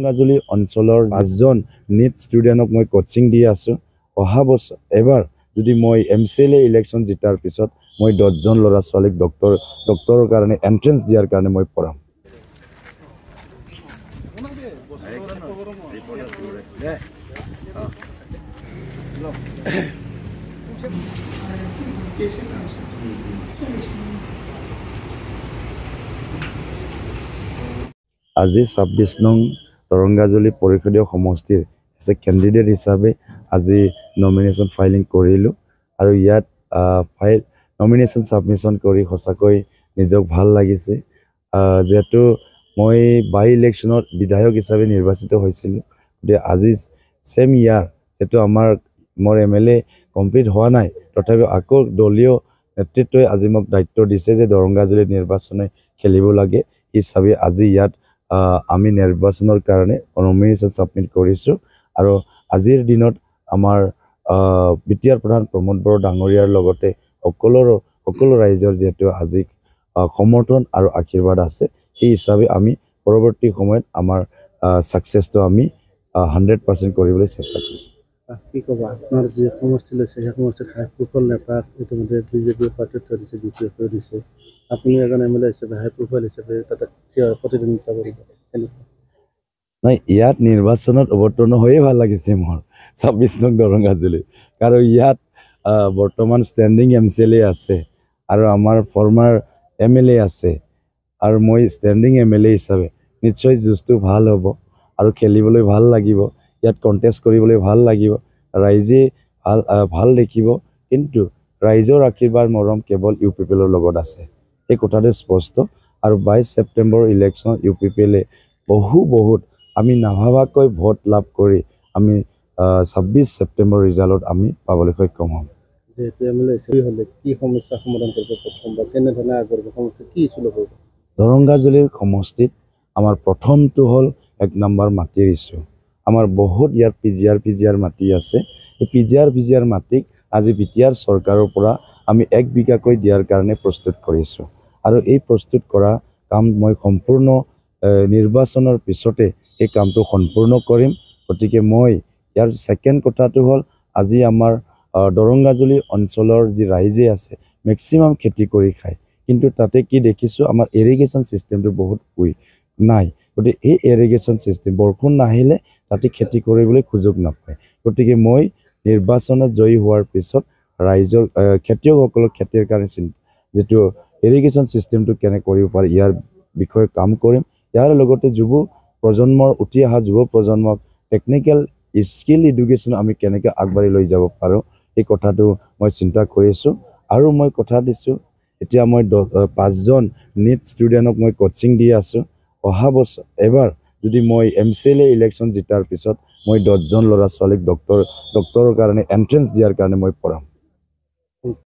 গাজুলি অঞ্চলৰ 5জন নিট ষ্টুডেণ্টক মই কোচিং দি আছোঁ। অহা বছৰ এবাৰ যদি মই MCLA ইলেকশ্যন জিতাৰ পিছত মই 10জন ল'ৰা ছোৱালীক ডক্টৰৰ কাৰণে এন্ট্ৰেন্স দিয়াৰ কাৰণে মই পঢ়াম। আজি 26 নং দৰংগাজুলি পৰিষদীয় সমষ্টিৰ এজ এ কেণ্ডিডেট হিচাপে আজি নমিনেশ্যন ফাইলিং কৰিলোঁ আৰু ইয়াত নমিনেশ্যন ছাবমিশ্যন কৰি সঁচাকৈ নিজক ভাল লাগিছে। যিহেতু মই বাই ইলেকশ্যনত বিধায়ক হিচাপে নিৰ্বাচিত হৈছিলোঁ, গতিকে আজি ছেম ইয়াৰ যিহেতু মোৰ MLA কমপ্লিট হোৱা নাই, তথাপিও আকৌ দলীয় নেতৃত্বই আজি মোক দায়িত্ব দিছে যে দৰংগাজুলি নিৰ্বাচনে খেলিব লাগে হিচাপে আজি ইয়াত আমি নিৰ্বাচনৰ কাৰণে নমিনেশ্যন ছাবমিট কৰিছোঁ। আৰু আজিৰ দিনত আমাৰ বিটিআৰ প্ৰধান প্ৰমোদ বড়ো ডাঙৰীয়াৰ লগতে সকলো ৰাইজৰ যিহেতু আজি সমৰ্থন আৰু আশীৰ্বাদ আছে, সেই হিচাপে আমি পৰৱৰ্তী সময়ত আমাৰ ছাকচেছটো আমি 100% কৰিবলৈ চেষ্টা কৰিছোঁ। কি ক'বা, আপোনাৰ যি সমষ্টি লৈছে সেই সমষ্টিত হাই-প্ৰফাইল নেতাক ইতিমধ্যে বিজেপি পাৰ্টিত থৈ দিছে, বিপিএফ থৈ দিছে, আপুনি এজন MLA হিচাপে হাই-প্ৰফাইল হিচাপে তাতে প্ৰতিদ্বন্দ্বিতা কৰিব কেনেকুৱা? নাই, ইয়াত নিৰ্বাচনত অৱতীৰ্ণ হৈয়ে ভাল লাগিছে মোৰ 26 নং দৰংগাজুলি, কাৰণ ইয়াত বৰ্তমান ষ্টেণ্ডিং MCLA আছে আৰু আমাৰ ফৰ্মাৰ MLA আছে আৰু মই ষ্টেণ্ডিং MLA হিচাপে নিশ্চয় যুঁজটো ভাল হ'ব আৰু খেলিবলৈ ভাল লাগিব, ইয়াত কণ্টেষ্ট কৰিবলৈ ভাল লাগিব, ৰাইজে ভাল দেখিব। কিন্তু ৰাইজৰ আশীৰ্বাদ মৰম কেৱল UPPLৰ লগত আছে, এই কথাটো স্পষ্ট। আৰু 22 ছেপ্টেম্বৰ ইলেকশ্যন UPPLে বহুত আমি নাভাবাকৈ ভোট লাভ কৰি আমি 26 ছেপ্টেম্বৰ ৰিজাল্টত আমি পাবলৈ সক্ষম হ'ম। কি সমস্যা সমাধান কৰিব প্ৰথম বা কেনেধৰণে আগবাঢ়িব, সমস্যা কি ইছ্যু ল'ব? দৰংগাজুলিৰ সমষ্টিত আমাৰ প্ৰথমটো হ'ল 1 নম্বৰ মাটিৰ ইছ্যু। আমাৰ বহুত ইয়াৰ PGR মাটি আছে, এই PGR মাটিক আজি বিটিআৰ চৰকাৰৰ পৰা আমি 1 বিঘাকৈ দিয়াৰ কাৰণে প্ৰস্তুত কৰিছোঁ আৰু এই প্ৰস্তুত কৰা কাম মই সম্পূৰ্ণ নিৰ্বাচনৰ পিছতে এই কামটো সম্পূৰ্ণ কৰিম। গতিকে মই ইয়াৰ ছেকেণ্ড কথাটো হ'ল আজি আমাৰ দৰংগাজুলি অঞ্চলৰ যি ৰাইজে আছে মেক্সিমাম খেতি কৰি খায়, কিন্তু তাতে কি দেখিছোঁ আমাৰ ইৰিগেশ্যন ছিষ্টেমটো বহুত উইক নাই। গতিকে এই ইৰিগেশ্যন ছিষ্টেম বৰষুণ নাহিলে তাতে খেতি কৰিবলৈ সুযোগ নাপায়। গতিকে মই নিৰ্বাচনত জয়ী হোৱাৰ পিছত ৰাইজৰ খেতিয়কসকলক খেতিৰ কাৰণে যিটো ইৰিগেশ্যন ছিষ্টেমটো কেনে কৰিব পাৰে ইয়াৰ বিষয়ে কাম কৰিম। ইয়াৰ লগতে উঠি অহা যুৱ প্ৰজন্মক টেকনিকেল স্কিল এডুকেশ্যন আমি কেনেকৈ আগবাঢ়ি লৈ যাব পাৰোঁ এই কথাটো মই চিন্তা কৰিছোঁ। আৰু মই কথা দিছোঁ, এতিয়া মই 5জন নিট ষ্টুডেণ্টক মই কোচিং দি আছোঁ। অহা বছৰ এবাৰ যদি মই MCLA ইলেকশ্যন জিতাৰ পিছত মই 10জন ল'ৰা ছোৱালীক ডক্টৰৰ কাৰণে এন্ট্ৰেন্স দিয়াৰ কাৰণে মই পঢ়াম।